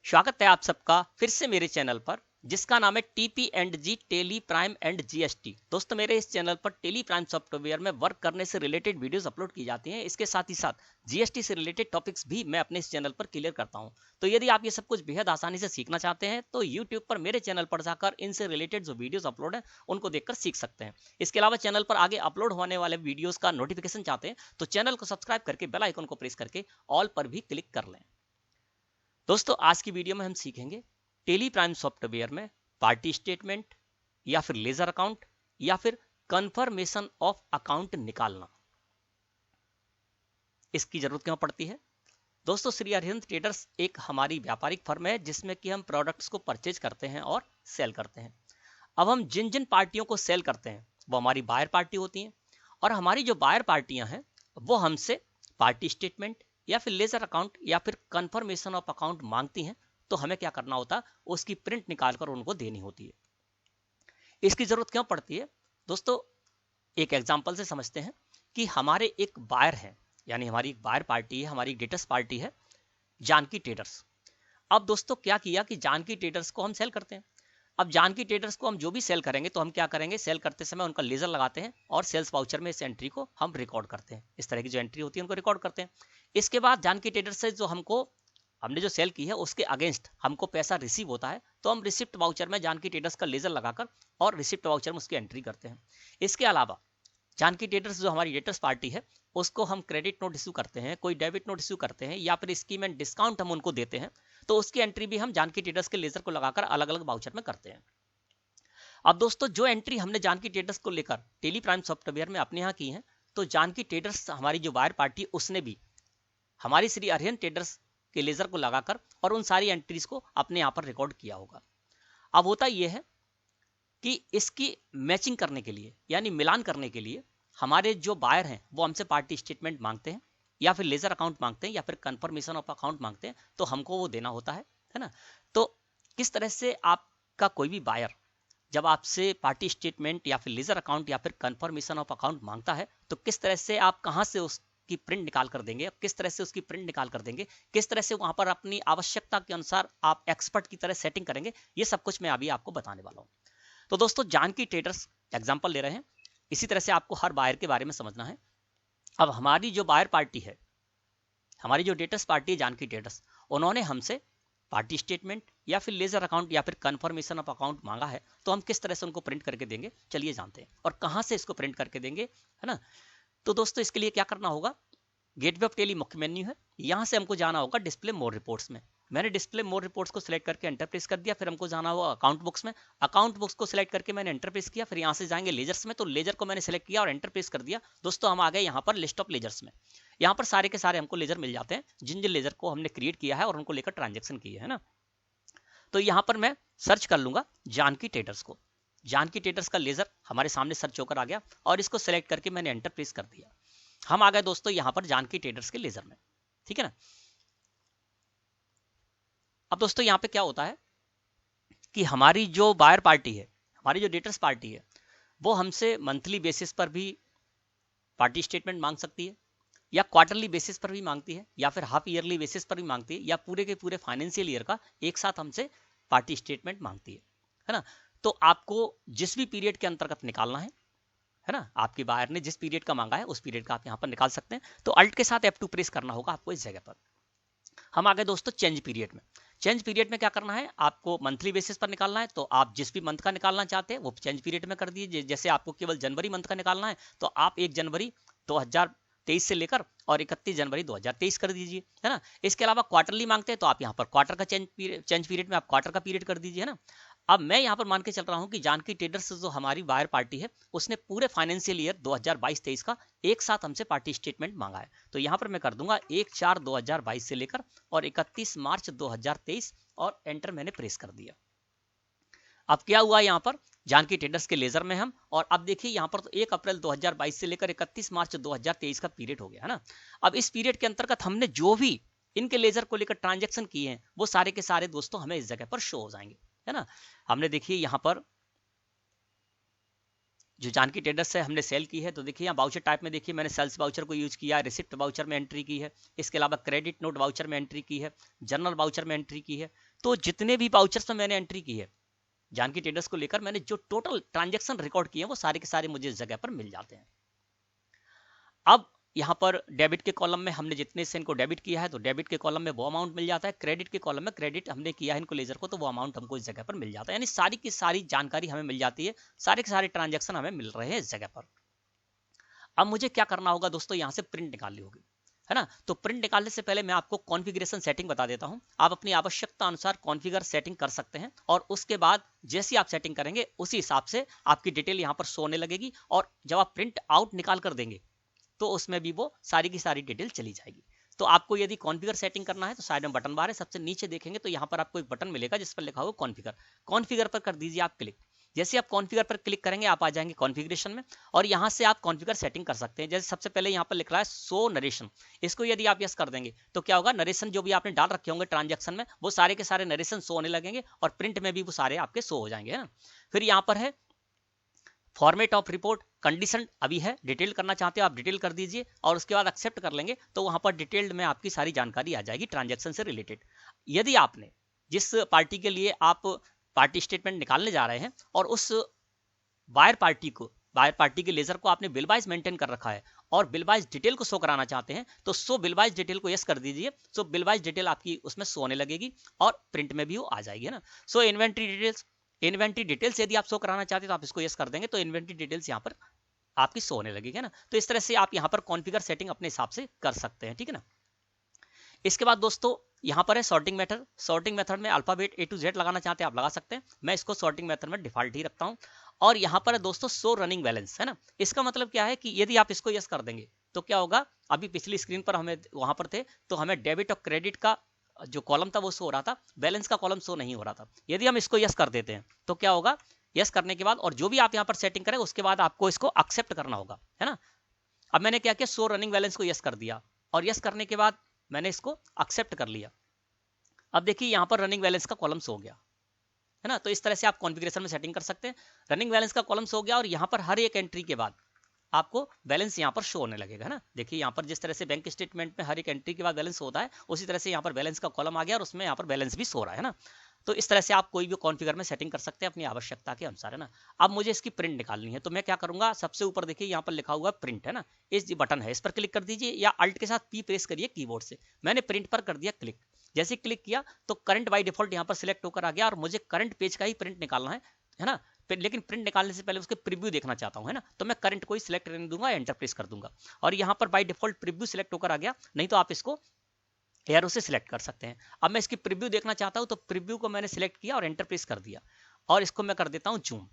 स्वागत है आप सबका फिर से मेरे चैनल पर जिसका नाम है TP and G Tally Prime and GST. दोस्तों मेरे इस चैनल पर टेली प्राइम सॉफ्टवेयर में वर्क करने से रिलेटेड वीडियोस अपलोड की जाती हैं। इसके साथ ही साथ जीएसटी से रिलेटेड टॉपिक्स भी मैं अपने इस चैनल पर क्लियर करता हूं। तो यदि आप ये सब कुछ बेहद आसानी से सीखना चाहते हैं तो यूट्यूब पर मेरे चैनल पर जाकर इनसे रिलेटेड जो वीडियोज अपलोड है उनको देखकर सीख सकते हैं। इसके अलावा चैनल पर आगे अपलोड होने वाले वीडियोज का नोटिफिकेशन चाहते हैं तो चैनल को सब्सक्राइब करके बेल आइकन को प्रेस करके ऑल पर भी क्लिक कर लें। दोस्तों आज की वीडियो में हम सीखेंगे टेली प्राइम सॉफ्टवेयर में पार्टी स्टेटमेंट या फिर लेजर अकाउंट या फिर कंफर्मेशन ऑफ अकाउंट निकालना। इसकी जरूरत क्यों पड़ती है? दोस्तों श्री अरिहंत ट्रेडर्स एक हमारी व्यापारिक फर्म है जिसमें कि हम प्रोडक्ट्स को परचेज करते हैं और सेल करते हैं। अब हम जिन जिन पार्टियों को सेल करते हैं वो हमारी बायर पार्टी होती हैं और हमारी जो बायर पार्टियां हैं वो हमसे पार्टी स्टेटमेंट या फिर लेजर अकाउंट या फिर कंफर्मेशन ऑफ अकाउंट मांगती हैं। तो हमें क्या करना होता है, उसकी प्रिंट निकालकर उनको देनी होती है। इसकी जरूरत क्यों पड़ती है? दोस्तों एक एग्जांपल से समझते हैं कि हमारे एक बायर है, यानी हमारी एक बायर पार्टी है, हमारी डेटर्स पार्टी है जानकी ट्रेडर्स। अब दोस्तों क्या किया कि जानकी ट्रेडर्स को हम सेल करते हैं। अब जानकी ट्रेडर्स को हम जो भी सेल करेंगे तो हम क्या करेंगे, सेल करते समय उनका लेजर लगाते हैं और सेल्स वाउचर में इस एंट्री को हम रिकॉर्ड करते हैं। इस तरह की जो एंट्री होती है उनको रिकॉर्ड करते हैं। इसके बाद जानकी ट्रेडर्स से जो हमने जो सेल की है उसके अगेंस्ट हमको पैसा रिसीव होता है तो हम रिसिप्ट वाउचर में जानकी ट्रेडर्स का लेजर लगाकर और रिसिप्ट वाउचर में उसकी एंट्री करते हैं। इसके अलावा जानकी ट्रेडर्स जो हमारी डेटर्स पार्टी है उसको हम क्रेडिट नोट इशू करते हैं, कोई डेबिट नोट इशू करते हैं या फिर स्कीम एंड डिस्काउंट हम उनको देते हैं तो उसकी एंट्री भी हम जानकी ट्रेडर्स के लेजर को लगाकर अलग अलग वाउचर में करते हैं। अब दोस्तों जो एंट्री हमने जानकी ट्रेडर्स को लेकर टेली प्राइम सॉफ्टवेयर में अपने यहाँ की है तो जानकी ट्रेडर्स हमारी जो बायर पार्टी उसने भी हमारी श्री अरिहंत ट्रेडर्स के लेजर को लगाकर और उन सारी एंट्रीज को अपने यहाँ पर रिकॉर्ड किया होगा। अब होता यह है कि इसकी मैचिंग करने के लिए यानी मिलान करने के लिए हमारे जो बायर हैं वो हमसे पार्टी स्टेटमेंट मांगते हैं या फिर लेजर अकाउंट मांगते हैं या फिर कंफर्मेशन ऑफ अकाउंट मांगते हैं तो हमको वो देना होता है ना। तो किस तरह से आपका कोई भी बायर जब आपसे पार्टी स्टेटमेंट या फिर लेजर अकाउंट या फिर कंफर्मेशन ऑफ अकाउंट मांगता है तो किस तरह से आप कहां से उसकी प्रिंट निकाल कर देंगे, किस तरह से उसकी प्रिंट निकाल कर देंगे, किस तरह से वहां पर अपनी आवश्यकता के अनुसार आप एक्सपर्ट की तरह सेटिंग करेंगे, ये सब कुछ मैं अभी आपको बताने वाला हूं। तो दोस्तों जानकी ट्रेडर्स एग्जांपल ले रहे हैं, इसी तरह से आपको हर बायर के बारे में समझना है। अब हमारी जो बायर पार्टी है, हमारी जो डेटर्स पार्टी है जानकी ट्रेडर्स, उन्होंने हमसे पार्टी स्टेटमेंट या फिर लेजर अकाउंट या फिर कंफर्मेशन ऑफ अकाउंट मांगा है तो हम किस तरह से उनको प्रिंट करके देंगे चलिए जानते हैं, और कहां से इसको प्रिंट करके देंगे, है ना। तो दोस्तों इसके लिए क्या करना होगा, गेटवे ऑफ टेली मुख्य मेन्यू है, यहां से हमको जाना होगा डिस्प्ले मोर रिपोर्ट्स में। मैंने डिस्प्ले मोर रिपोर्ट्स को सिलेक्ट करके एंटर प्रेस कर दिया। फिर हमको जाना होगा अकाउंट बुक्स में, अकाउंट बुक्स को सिलेक्ट करके मैंने एंटर प्रेस किया। फिर यहां से जाएंगे लेजर्स में, तो लेजर को मैंने सिलेक्ट किया और एंटर प्रेस कर दिया। दोस्तों हम आ गए यहाँ पर लिस्ट ऑफ लेजर्स में। यहाँ पर सारे के सारे हमको लेजर मिल जाते हैं जिन जिन लेजर को हमने क्रिएट किया है और उनको लेकर ट्रांजेक्शन किए है ना। तो यहां पर मैं सर्च कर लूंगा जानकी ट्रेडर्स को। जानकी ट्रेडर्स का लेजर हमारे सामने सर्च होकर आ गया और इसको सेलेक्ट करके मैंने एंटर प्रेस कर दिया। हम आ गए दोस्तों यहां पर जानकी ट्रेडर्स के लेजर में, ठीक है ना। अब दोस्तों यहां पे क्या होता है कि हमारी जो बायर पार्टी है, हमारी जो डेटर्स पार्टी है, वो हमसे मंथली बेसिस पर भी पार्टी स्टेटमेंट मांग सकती है या क्वार्टरली बेसिस पर भी मांगती है या फिर हाफ ईयरली बेसिस पर भी मांगती है या पूरे के पूरे फाइनेंशियल ईयर का एक साथ हमसे पार्टी स्टेटमेंट मांगती है ना। तो आपको जिस भी पीरियड के अंतर्गत निकालना है ना, आपके बायर ने जिस पीरियड का मांगा है उस पीरियड का आप यहां पर निकाल सकते हैं। तो अल्ट के साथ F2 प्रेस करना होगा आपको इस जगह पर। हम आ गए दोस्तों चेंज पीरियड में। चेंज पीरियड में क्या करना है, आपको मंथली बेसिस पर निकालना है तो आप जिस भी मंथ का निकालना चाहते हैं वो चेंज पीरियड में कर दीजिए। जैसे आपको केवल जनवरी मंथ का निकालना है तो आप 1 जनवरी 2023 से लेकर और 31 जनवरी 2023 कर दीजिए, है ना। इसके अलावा क्वार्टरली मांगते हैं तो आप यहाँ पर क्वार्टर का चेंज पीरियड में आप क्वार्टर का पीरियड कर दीजिए, है ना। अब मैं यहाँ पर मान के चल रहा हूँ कि जानकी ट्रेडर्स जो हमारी बायर पार्टी है उसने पूरे फाइनेंशियल ईयर 2022-23 का एक साथ हमसे पार्टी स्टेटमेंट मांगा है। तो यहाँ पर मैं कर दूंगा 1/4/2022 से लेकर और 31 मार्च 2023 और एंटर मैंने प्रेस कर दिया। अब क्या हुआ, यहाँ पर जानकी ट्रेडर्स के लेजर में हम, और अब देखिए यहाँ पर तो 1 अप्रैल 2022 से लेकर 31 मार्च 2023 का पीरियड हो गया, है ना। अब इस पीरियड के अंतर्गत हमने जो भी इनके लेजर को लेकर ट्रांजेक्शन किए हैं वो सारे के सारे दोस्तों हमें इस जगह पर शो हो जाएंगे, है ना। हमने देखिए यहाँ पर जो जानकी ट्रेडर्स से हमने सेल की है, तो देखिए यहाँ वाउचर टाइप में देखिए मैंने सेल्स वाउचर को यूज किया है, रिसिप्ट वाउचर में एंट्री की है, इसके अलावा क्रेडिट नोट वाउचर में एंट्री की है, जनरल वाउचर में एंट्री की है। तो जितने भी वाउचर्स में मैंने एंट्री की है जानकी ट्रेडर्स को लेकर, मैंने जो टोटल ट्रांजेक्शन रिकॉर्ड किए हैं वो सारे के सारे मुझे इस जगह पर मिल जाते हैं। अब यहाँ पर डेबिट के कॉलम में हमने जितने से इनको डेबिट किया है तो डेबिट के कॉलम में वो अमाउंट मिल जाता है, क्रेडिट के कॉलम में क्रेडिट हमने किया है इनको लेजर को तो वो अमाउंट हमको इस जगह पर मिल जाता है। यानी सारी की सारी जानकारी हमें मिल जाती है, सारे के सारे ट्रांजेक्शन हमें मिल रहे हैं इस जगह पर। अब मुझे क्या करना होगा दोस्तों, यहाँ से प्रिंट निकालनी होगी, है ना। तो प्रिंट निकालने से पहले मैं आपको कॉन्फ़िगरेशन सेटिंग बता देता हूं। आप अपनी आवश्यकता अनुसार कॉन्फ़िगर सेटिंग कर सकते हैं और उसके बाद जैसी आप सेटिंग करेंगे उसी हिसाब से आपकी डिटेल यहां पर शो होने लगेगी और जब आप प्रिंट आउट निकाल कर देंगे तो उसमें भी वो सारी की सारी डिटेल चली जाएगी। तो आपको यदि कॉन्फ़िगर सेटिंग करना है तो साइड में बटन बार है, सबसे नीचे देखेंगे तो यहाँ पर आपको एक बटन मिलेगा जिस पर लिखा होगा कॉन्फ़िगर। कॉन्फ़िगर पर कर दीजिए आप क्लिक। जैसे आप कॉन्फ़िगर पर क्लिक करेंगे आप आ जाएंगे कॉन्फ़िगरेशन में और यहाँ से आप कॉन्फ़िगर सेटिंग कर सकते हैं। जैसे सबसे पहले यहाँ पर लिख रहा है शो नरेशन, इसको यदि आप यस कर देंगे तो क्या होगा, नरेशन जो भी आपने डाल रखे होंगे ट्रांजैक्शन में वो सारे के सारे नरेशन शो होने लगेंगे और प्रिंट में भी वो सारे आपके शो हो जाएंगे, है ना। फिर यहाँ पर है फॉर्मेट ऑफ रिपोर्ट, कंडीशन अभी है, डिटेल करना चाहते हो आप डिटेल कर दीजिए और उसके बाद एक्सेप्ट कर लेंगे तो वहां पर डिटेल्ड में आपकी सारी जानकारी आ जाएगी ट्रांजैक्शन से रिलेटेड। यदि आपने जिस पार्टी के लिए आप पार्टी स्टेटमेंट निकालने जा रहे हैं और उस बायर पार्टी के लेजर को आपने बिल वाइज मेंटेन कर रखा है और बिल वाइज डिटेल को शो कराना चाहते हैं तो शो बिल वाइज डिटेल को यस कर दीजिए। सो बिल वाइज डिटेल आपकी उसमें शो होने लगेगी और प्रिंट में भी वो आ जाएगी, है ना। सो इन्वेंट्री डिटेल्स यदि आप शो कराना चाहते हैं तो आप इसको यस कर देंगे तो इन्वेंट्री डिटेल्स यहाँ पर आपकी शो होने लगेगी, है ना। तो इस तरह से आप यहाँ पर कॉन्फ़िगर सेटिंग अपने हिसाब से कर सकते हैं, ठीक है ना। इसके बाद दोस्तों यहाँ पर है सॉर्टिंग मेथड। सॉर्टिंग मेथड में अल्फाबेट A to Z लगाना चाहते हैं आप लगा सकते हैं, मैं इसको सॉर्टिंग मेथड में डिफॉल्ट ही रखता हूँ। और यहाँ पर है दोस्तों शो रनिंग बैलेंस, है ना। इसका मतलब क्या है कि यदि आप इसको यस कर देंगे तो क्या होगा, अभी पिछली स्क्रीन पर हमें वहां पर थे तो हमें डेबिट और क्रेडिट का जो कॉलम था वो शो हो रहा था, बैलेंस का कॉलम शो नहीं हो रहा था। यदि हम इसको यस कर देते हैं तो क्या होगा, यस करने के बाद और जो भी आप यहाँ पर सेटिंग करें उसके बाद आपको इसको एक्सेप्ट करना होगा, है ना। अब मैंने क्या किया, शो रनिंग बैलेंस को यस कर दिया और यस करने के बाद मैंने इसको एक्सेप्ट कर लिया। अब देखिए यहाँ पर रनिंग बैलेंस का कॉलम शो हो गया, है ना। तो इस तरह से आप कॉन्फ़िगरेशन में सेटिंग कर सकते हैं। रनिंग बैलेंस का कॉलम शो हो गया और यहाँ पर हर एक एंट्री के बाद आपको बैलेंस यहाँ पर शो होने लगेगा, है ना। देखिए यहाँ पर जिस तरह से बैंक स्टेटमेंट में हर एक एंट्री के बाद बैलेंस होता है उसी तरह से यहाँ पर बैलेंस का कॉलम आ गया और उसमें यहाँ पर बैलेंस भी शो रहा है ना। तो इस तरह से आप कोई भी कॉन्फ़िगर में सेटिंग कर सकते हैं अपनी आवश्यकता के अनुसार, है ना। अब मुझे इसकी प्रिंट निकालनी है तो मैं क्या करूंगा, सबसे ऊपर देखिए यहाँ पर लिखा हुआ है प्रिंट, है ना। इस बटन है, इस पर क्लिक कर दीजिए या अल्ट के साथ P प्रेस करिए कीबोर्ड से। मैंने प्रिंट पर कर दिया क्लिक। जैसे क्लिक किया तो करंट बाय डिफॉल्ट यहाँ पर सिलेक्ट होकर आ गया और मुझे करंट पेज का ही प्रिंट निकालना है ना। लेकिन प्रिंट निकालने से पहले उसके प्रीव्यू देखना चाहता हूं, है ना। तो मैं करंट को ही सिलेक्ट करने दूंगा, एंटर प्रेस कर दूंगा और यहाँ पर बाय डिफॉल्ट प्रीव्यू सिलेक्ट होकर आ गया, नहीं तो आप इसको एरो से सिलेक्ट कर सकते हैं। अब मैं इसकी प्रीव्यू देखना चाहता हूं तो प्रीव्यू को मैंने सिलेक्ट किया और एंटर प्रेस कर दिया और इसको मैं कर देता हूं जूम।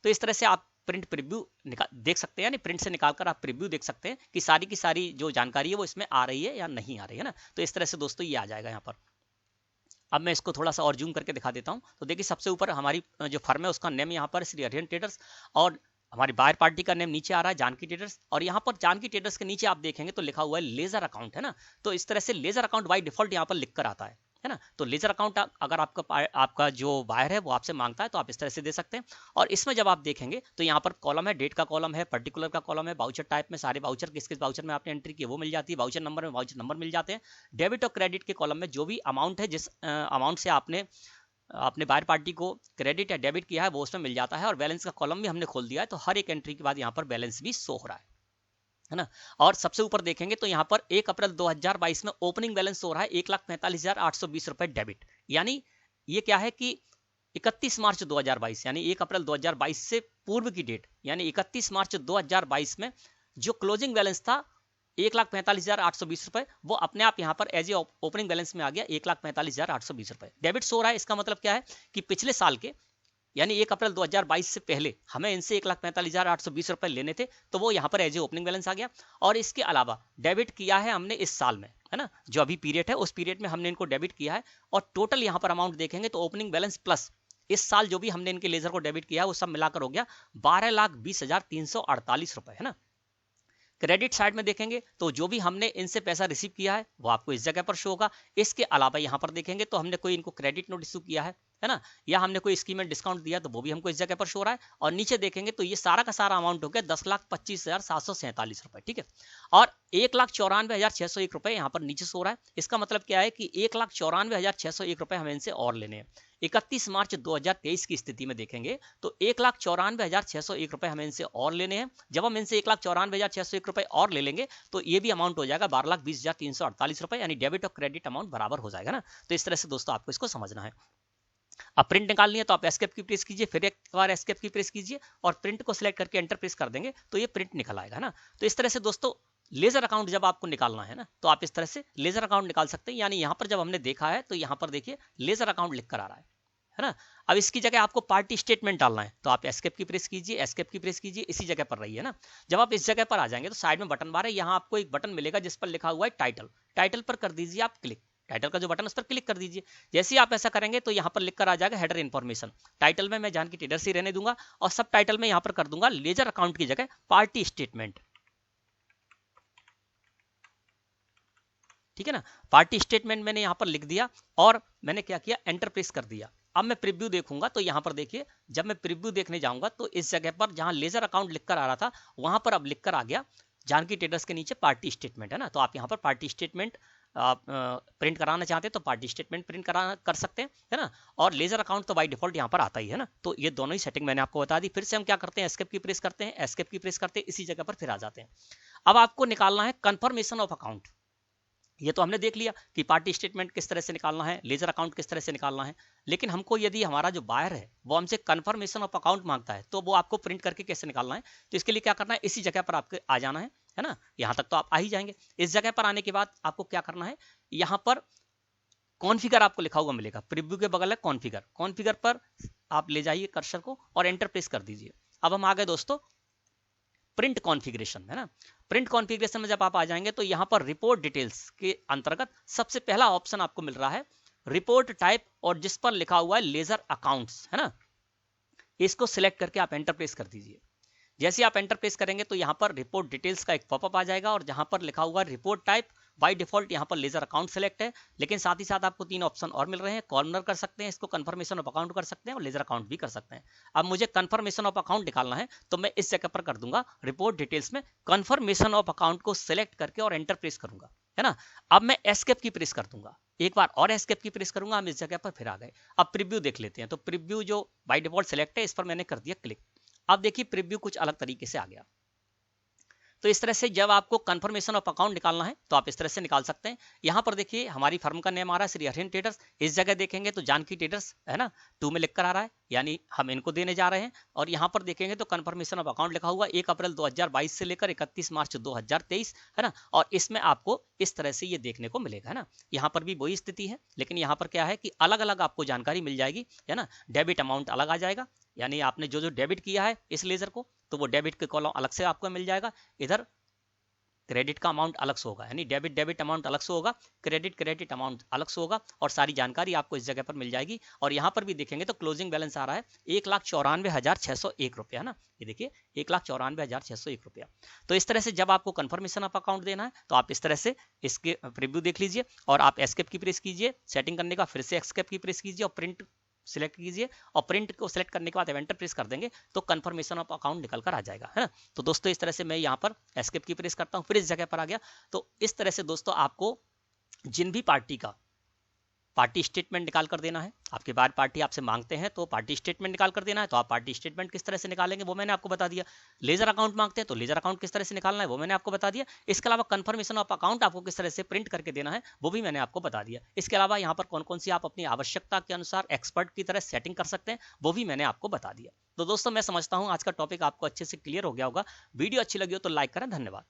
तो इस तरह से आप प्रिंट प्रीव्यू देख सकते हैं, यानी प्रिंट से निकालकर आप प्रीव्यू देख सकते हैं कि सारी की सारी जो जानकारी है वो इसमें आ रही है या नहीं आ रही है ना। तो इस तरह से दोस्तों ये आ जाएगा यहाँ पर। अब मैं इसको थोड़ा सा और जूम करके दिखा देता हूं। तो देखिए सबसे ऊपर हमारी जो फर्म है उसका नेम यहाँ पर श्री अरिहंत ट्रेडर्स और हमारी बायर पार्टी का नेम नीचे आ रहा है जानकी ट्रेडर्स और यहाँ पर जानकी ट्रेडर्स के नीचे आप देखेंगे तो लिखा हुआ है लेजर अकाउंट, है ना। तो इस तरह से लेजर अकाउंट बाय डिफॉल्ट यहाँ पर लिख कर आता है ना। तो लेजर अकाउंट अगर आपका जो बायर है वो आपसे मांगता है तो आप इस तरह से दे सकते हैं। और इसमें जब आप देखेंगे तो यहाँ पर कॉलम है, डेट का कॉलम है, पर्टिकुलर का कॉलम है, वाउचर टाइप में सारे वाउचर किस किस वाउचर में आपने एंट्री की वो मिल जाती है, वाउचर नंबर में वाउचर नंबर मिल जाते हैं। डेबिट और क्रेडिट के कॉलम में जो भी अमाउंट है, जिस अमाउंट से आपने बायर पार्टी को क्रेडिट या डेबिट किया है वो उसमें मिल जाता है और बैलेंस का कॉलम भी हमने खोल दिया है तो हर एक एंट्री के बाद यहाँ पर बैलेंस भी शो हो रहा है ना। और सबसे ऊपर देखेंगे तो यहाँ पर 1 अप्रैल 2022 में ओपनिंग बैलेंस हो रहा है 1,45,820 रुपए डेबिट। यानी ये क्या है कि 31 मार्च 2022 यानी 1 अप्रैल 2022 से पूर्व की डेट यानी 31 मार्च 2022 में जो क्लोजिंग बैलेंस था 1,45,820 रुपए वो अपने आप यहाँ पर एज ए ओपनिंग बैलेंस में आ गया 1,45,820 रुपए डेबिट शो रहा है। इसका मतलब क्या है कि पिछले साल के यानी 1 अप्रैल 2022 से पहले हमें इनसे 1,45,820 रुपए लेने थे तो वो यहाँ पर एज ए ओपनिंग बैलेंस आ गया। और इसके अलावा डेबिट किया है हमने इस साल में, है ना, जो अभी पीरियड है उस पीरियड में हमने इनको डेबिट किया है और टोटल यहाँ पर अमाउंट देखेंगे तो ओपनिंग बैलेंस प्लस इस साल जो भी हमने इनके लेजर को डेबिट किया है वो सब मिलाकर हो गया 12,20,348 रुपए, है ना। क्रेडिट साइड में देखेंगे तो जो भी हमने इनसे पैसा रिसीव किया है वो आपको इस जगह पर शो होगा। इसके अलावा यहाँ पर देखेंगे तो हमने कोई इनको क्रेडिट नोट इशू किया है है ना, या हमने कोई स्कीम में डिस्काउंट दिया तो वो भी हमको इस जगह पर शो रहा है। और नीचे देखेंगे तो ये सारा का सारा अमाउंट हो गया 10,25,747 रुपए, ठीक है। और 1,94,601 रुपए यहाँ पर नीचे सो रहा है। इसका मतलब क्या है कि 1,94,601 रुपए हमें इनसे और लेने हैं। 31 मार्च 2023 की स्थिति में देखेंगे तो 1,94,601 रुपए हमें इनसे और लेने हैं। जब हम इनसे 1,94,601 रुपए और ले लेंगे तो ये भी अमाउंट हो जाएगा 12,20,348 रुपए, यानी डेबिट और क्रेडिट अमाउंट बराबर हो जाएगा ना। तो इस तरह से दोस्तों आपको इसको समझना है। अब प्रिंट निकालनी है तो आप एस्केप की प्रेस कीजिए, फिर एक बार एस्केप की प्रेस कीजिए और प्रिंट को सिलेक्ट करके एंटर प्रेस कर देंगे तो ये प्रिंट निकल आएगा ना। तो इस तरह से दोस्तों लेजर अकाउंट जब आपको निकालना है ना तो आप इस तरह से लेजर अकाउंट निकाल सकते हैं। यानी यहाँ पर जब हमने देखा है तो यहाँ पर देखिए लेजर अकाउंट लिख कर आ रहा है ना। अब इसकी जगह आपको पार्टी स्टेटमेंट डालना है तो आप एस्केप की प्रेस कीजिए, एस्केप की प्रेस कीजिए, इसी जगह पर रहिए ना। जब आप इस जगह पर आ जाएंगे तो साइड में बटन बार है, यहाँ आपको एक बटन मिलेगा जिस पर लिखा हुआ है टाइटल। टाइटल पर कर दीजिए आप क्लिक, टाइटल का जो बटन उस पर क्लिक कर दीजिए। जैसे ही आप ऐसा करेंगे तो यहाँ पर लिखकर आ जाएगा हेडर इन्फॉर्मेशन। टाइटल में मैं जानकी ट्रेडर्स ही रहने दूंगा और सब टाइटल में यहाँ पर कर दूंगा लेजर अकाउंट की जगह पार्टी स्टेटमेंट, ठीक है ना। पार्टी स्टेटमेंट मैंने यहाँ पर लिख दिया और मैंने क्या किया, एंटर प्रेस कर दिया। अब मैं प्रीव्यू देखूंगा तो यहाँ पर देखिए जब मैं प्रीव्यू देखने जाऊंगा तो इस जगह पर जहां लेजर अकाउंट लिखकर आ रहा था वहां पर अब लिखकर आ गया जानकी ट्रेडर्स के नीचे पार्टी स्टेटमेंट, है ना। तो आप यहाँ पर पार्टी स्टेटमेंट आप प्रिंट कराना चाहते हैं तो पार्टी स्टेटमेंट प्रिंट कराना कर सकते हैं, है ना। और लेजर अकाउंट तो बाय डिफॉल्ट यहाँ पर आता ही है ना। तो ये दोनों ही सेटिंग मैंने आपको बता दी। फिर से हम क्या करते हैं, एस्केप की प्रेस करते हैं, एस्केप की प्रेस करते हैं, इसी जगह पर फिर आ जाते हैं। अब आपको निकालना है कंफर्मेशन ऑफ अकाउंट। ये तो हमने देख लिया कि पार्टी स्टेटमेंट किस तरह से निकालना है, लेजर अकाउंट किस तरह से निकालना है। लेकिन हमको यदि हमारा जो बायर है वो हमसे कंफर्मेशन ऑफ अकाउंट मांगता है तो वो आपको प्रिंट करके कैसे निकालना है। तो इसके लिए क्या करना है, इसी जगह पर आपको आ जाना है ना। यहाँ तक तो आप आ ही जाएंगे। इस जगह पर आने के बाद आपको क्या करना है, यहाँ पर कॉन्फिगर आपको लिखा हुआ मिलेगा, प्रीव्यू के बगल है कॉन्फिगर, कॉन्फिगर पर आप ले जाइए कर्सर को और एंटर प्रेस कर दीजिए। अब हम आ गए दोस्तों प्रिंट कॉन्फ़िगरेशन, है ना। प्रिंट कॉन्फ़िगरेशन में जब आप आ जाएंगे तो यहाँ पर रिपोर्ट डिटेल्स के अंतर्गत सबसे पहला ऑप्शन आपको मिल रहा है रिपोर्ट टाइप और जिस पर लिखा हुआ है लेजर अकाउंट्स, है ना। इसको सिलेक्ट करके आप एंटर प्रेस कर दीजिए। जैसे आप एंटर प्रेस करेंगे तो यहाँ पर रिपोर्ट डिटेल्स का एक पॉपअप आ जाएगा और जहां पर लिखा हुआ रिपोर्ट टाइप बाय डिफॉल्ट यहाँ पर लेजर अकाउंट सेलेक्ट है, लेकिन साथ ही साथ आपको 3 ऑप्शन और मिल रहे हैं। कॉर्नर कर सकते हैं, इसको कंफर्मेशन ऑफ अकाउंट कर सकते हैं और लेजर अकाउंट भी कर सकते हैं। अब मुझे कंफर्मेशन ऑफ अकाउंट निकालना है तो मैं इस जगह पर कर दूंगा रिपोर्ट डिटेल्स में कंफर्मेशन ऑफ अकाउंट को सिलेक्ट करके और एंटर प्रेस करूंगा, है ना। अब मैं एस्केप की प्रेस कर दूंगा, एक बार और एस्केप की प्रेस करूंगा। हम इस जगह पर फिर आ गए। अब प्रीव्यू देख लेते हैं। तो प्रीव्यू जो बाय डिफॉल्ट सेलेक्ट है इस पर मैंने कर दिया क्लिक। अब देखिए प्रीव्यू कुछ अलग तरीके से आ गया। तो इस तरह से जब आपको कंफर्मेशन ऑफ अकाउंट निकालना है तो आप इस तरह से निकाल सकते हैं। यहाँ पर देखिए हमारी फर्म का नेम आ रहा है श्री अरविंद ट्रेडर्स। इस जगह देखेंगे तो जानकी ट्रेडर्स, है ना, 2 में लिखकर आ रहा है, यानी हम इनको देने जा रहे हैं। और यहाँ पर देखेंगे तो कंफर्मेशन ऑफ अकाउंट लिखा हुआ 1 अप्रैल 2022 से लेकर 31 मार्च 2023, है ना। और इसमें आपको इस तरह से ये देखने को मिलेगा, है ना। यहाँ पर भी वही स्थिति है, लेकिन यहाँ पर क्या है कि अलग अलग आपको जानकारी मिल जाएगी, है ना। डेबिट अमाउंट अलग आ जाएगा, यानी आपने जो जो डेबिट किया है इस लेजर को तो वो डेबिट के कॉलम अलग से आपको मिल जाएगा। इधर क्रेडिट का अमाउंट अलग से होगा, यानी डेबिट अमाउंट अलग से होगा, क्रेडिट अमाउंट अलग से होगा और सारी जानकारी आपको इस जगह पर मिल जाएगी। और यहाँ पर भी देखेंगे तो क्लोजिंग बैलेंस आ रहा है 1,94,601 रुपया, है ना। ये देखिए 1,94,601 रुपया। तो इस तरह से जब आपको कंफर्मेशन ऑफ अकाउंट देना है तो आप इस तरह से इसके प्रीव्यू देख लीजिए और आप एस्केप की प्रेस कीजिए सेटिंग करने का, फिर से एस्केप की प्रेस कीजिए और प्रिंट सिलेक्ट कीजिए और प्रिंट को सिलेक्ट करने के बाद एंटर प्रेस कर देंगे तो कंफर्मेशन ऑफ अकाउंट निकल कर आ जाएगा, है ना। तो दोस्तों इस तरह से मैं यहाँ पर एस्केप की प्रेस करता हूँ, फिर इस जगह पर आ गया। तो इस तरह से दोस्तों आपको जिन भी पार्टी का पार्टी स्टेटमेंट निकाल कर देना है, आपके बाहर पार्टी आपसे मांगते हैं तो पार्टी स्टेटमेंट निकाल कर देना है, तो आप पार्टी स्टेटमेंट किस तरह से निकालेंगे वो मैंने आपको बता दिया। लेजर अकाउंट मांगते हैं तो लेजर अकाउंट किस तरह से निकालना है वो मैंने आपको बता दिया। इसके अलावा कंफर्मेशन ऑफ अकाउंट आपको किस तरह से प्रिंट करके देना है वो भी मैंने आपको बता दिया। इसके अलावा यहाँ पर कौन कौन सी आप अपनी आवश्यकता के अनुसार एक्सपर्ट की तरह सेटिंग कर सकते हैं वो भी मैंने आपको बता दिया। तो दोस्तों मैं समझता हूँ आज का टॉपिक आपको अच्छे से क्लियर हो गया होगा। वीडियो अच्छी लगी हो तो लाइक करें। धन्यवाद।